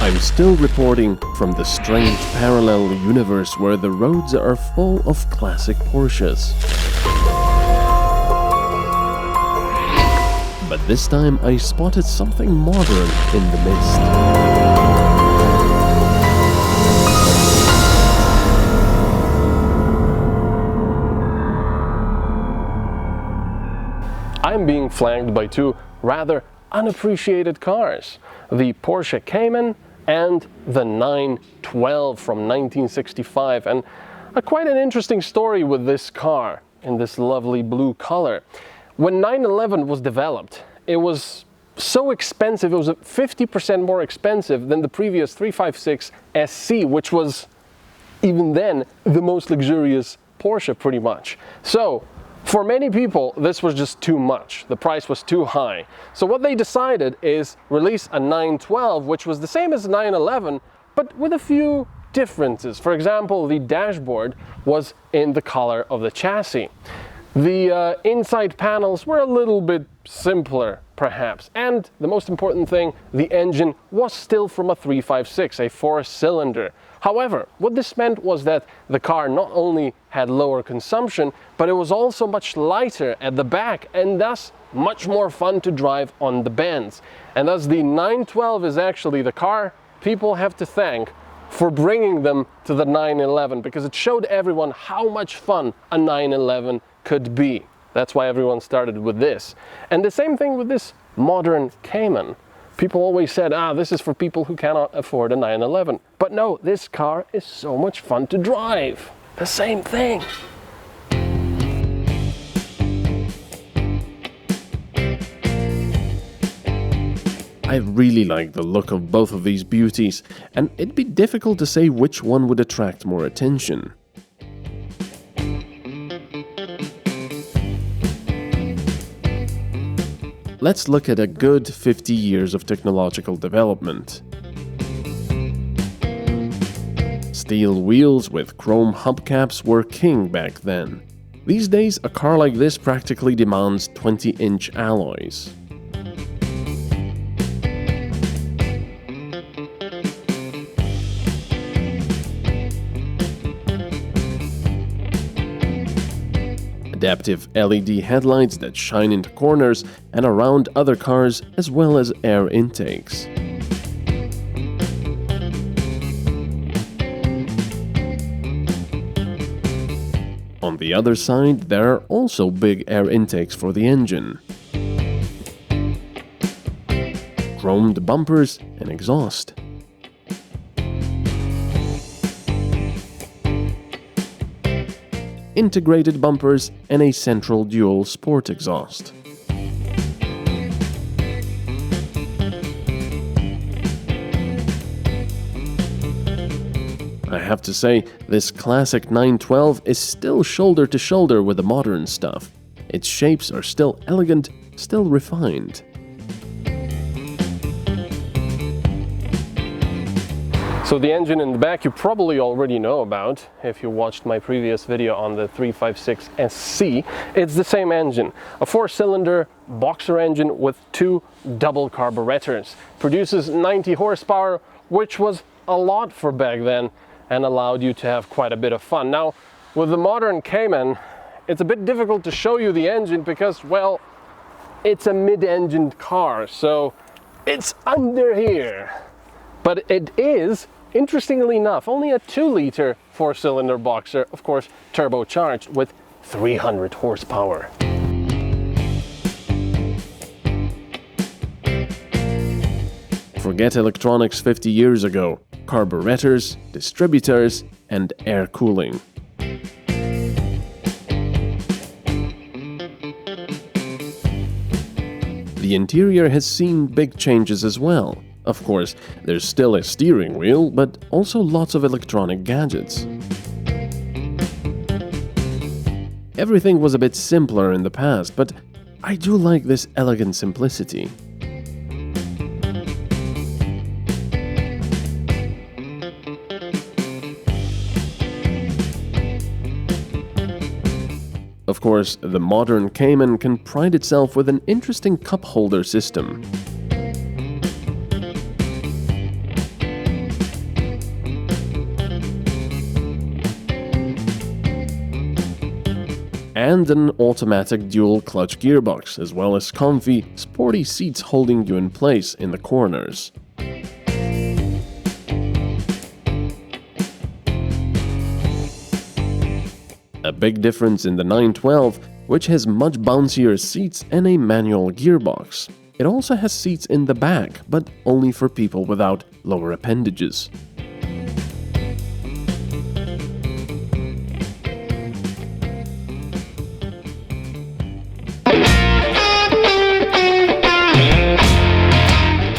I'm still reporting from the strange parallel universe where the roads are full of classic Porsches. But this time I spotted something modern in the mist. I'm being flanked by two rather unappreciated cars, the Porsche Cayman and the 912 from 1965, and quite an interesting story with this car in this lovely blue color. When 911 was developed, it was so expensive, it was 50% more expensive than the previous 356 SC, which was even then the most luxurious Porsche pretty much. So for many people, this was just too much. The price was too high. So what they decided is release a 912, which was the same as 911, but with a few differences. For example, the dashboard was in the color of the chassis. The inside panels were a little bit simpler, perhaps. And the most important thing, the engine was still from a 356, a 4-cylinder. However, what this meant was that the car not only had lower consumption, but it was also much lighter at the back and thus much more fun to drive on the bends. And thus the 912 is actually the car people have to thank for bringing them to the 911, because it showed everyone how much fun a 911 could be. That's why everyone started with this. And the same thing with this modern Cayman. People always said, this is for people who cannot afford a 911. But no, this car is so much fun to drive. The same thing. I really like the look of both of these beauties, and it'd be difficult to say which one would attract more attention. Let's look at a good 50 years of technological development. Steel wheels with chrome hubcaps were king back then. These days, a car like this practically demands 20-inch alloys. Adaptive LED headlights that shine into corners and around other cars, as well as air intakes. On the other side, there are also big air intakes for the engine, chromed bumpers and exhaust. Integrated bumpers and a central dual sport exhaust. I have to say, this classic 912 is still shoulder to shoulder with the modern stuff. Its shapes are still elegant, still refined. So the engine in the back you probably already know about if you watched my previous video on the 356 SC. It's the same engine, a 4-cylinder boxer engine with 2 double carburetors. Produces 90 horsepower, which was a lot for back then and allowed you to have quite a bit of fun. Now, with the modern Cayman, it's a bit difficult to show you the engine because, well, it's a mid-engined car, so it's under here. But it is, interestingly enough, only a 2-liter 4-cylinder boxer, of course turbocharged with 300 horsepower. Forget electronics 50 years ago. Carburetors, distributors, and air cooling. The interior has seen big changes as well. Of course, there's still a steering wheel, but also lots of electronic gadgets. Everything was a bit simpler in the past, but I do like this elegant simplicity. Of course, the modern Cayman can pride itself with an interesting cup holder system. and an automatic dual-clutch gearbox, as well as comfy, sporty seats holding you in place in the corners. A big difference in the 912, which has much bouncier seats and a manual gearbox. It also has seats in the back, but only for people without lower appendages.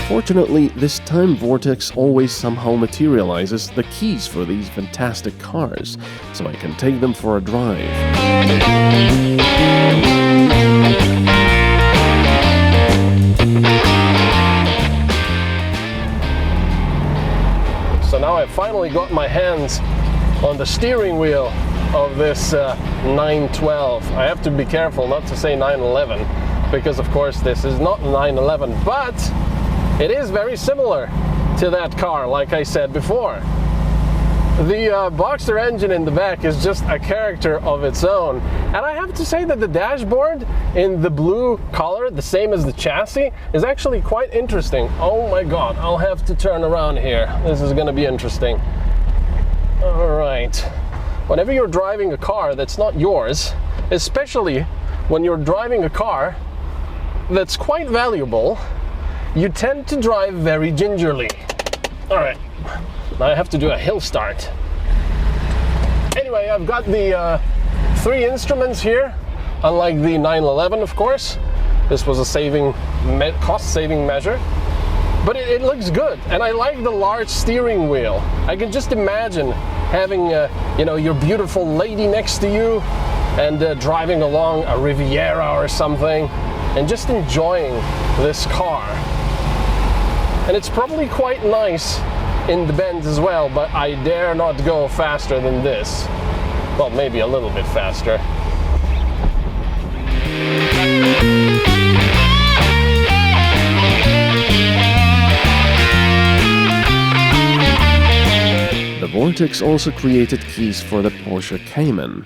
Fortunately, this time Vortex always somehow materializes the keys for these fantastic cars, so I can take them for a drive. So now I've finally got my hands on the steering wheel of this 912. I have to be careful not to say 911, because of course this is not 911, but it is very similar to that car, like I said before. The Boxster engine in the back is just a character of its own. And I have to say that the dashboard in the blue color, the same as the chassis, is actually quite interesting. Oh my god, I'll have to turn around here. This is going to be interesting. Alright. Whenever you're driving a car that's not yours, especially when you're driving a car that's quite valuable, you tend to drive very gingerly. Alright, now I have to do a hill start. Anyway, I've got the 3 instruments here, unlike the 911 of course. This was a cost-saving measure. But it looks good, and I like the large steering wheel. I can just imagine having your beautiful lady next to you and driving along a Riviera or something and just enjoying this car. And it's probably quite nice in the bends as well, but I dare not go faster than this. Well, maybe a little bit faster. The Vortex also created keys for the Porsche Cayman.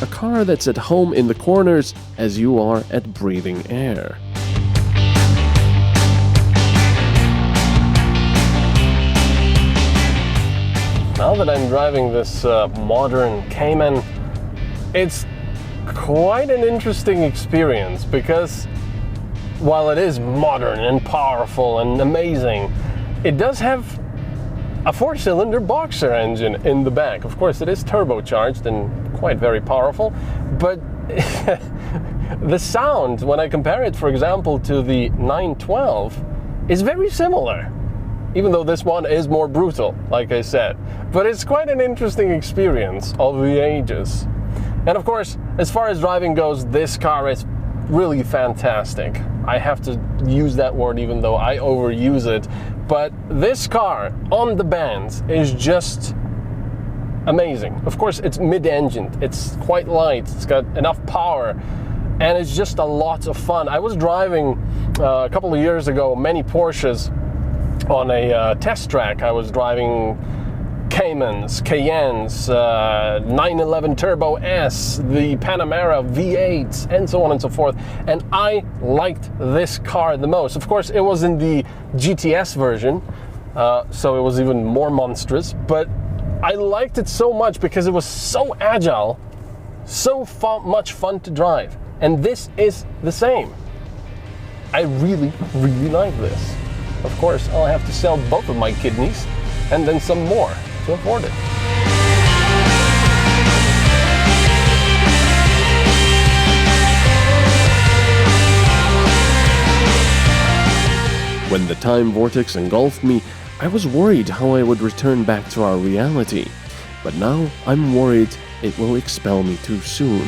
A car that's at home in the corners as you are at breathing air. Now that I'm driving this modern Cayman, it's quite an interesting experience because while it is modern and powerful and amazing, it does have a 4-cylinder Boxster engine in the back. Of course, it is turbocharged and quite very powerful, but the sound, when I compare it, for example, to the 912, is very similar. Even though this one is more brutal, like I said. But it's quite an interesting experience of the ages. And of course, as far as driving goes, this car is really fantastic. I have to use that word even though I overuse it. But this car on the bands is just amazing. Of course, it's mid-engined. It's quite light. It's got enough power. And it's just a lot of fun. I was driving a couple of years ago many Porsches on a test track. I was driving Caymans, Cayennes, 911 Turbo S, the Panamera V8, and so on and so forth. And I liked this car the most. Of course, it was in the GTS version, so it was even more monstrous. But I liked it so much because it was so agile, so much fun to drive. And this is the same. I really, really like this. Of course, I'll have to sell both of my kidneys and then some more to afford it. When the time vortex engulfed me, I was worried how I would return back to our reality. But now I'm worried it will expel me too soon.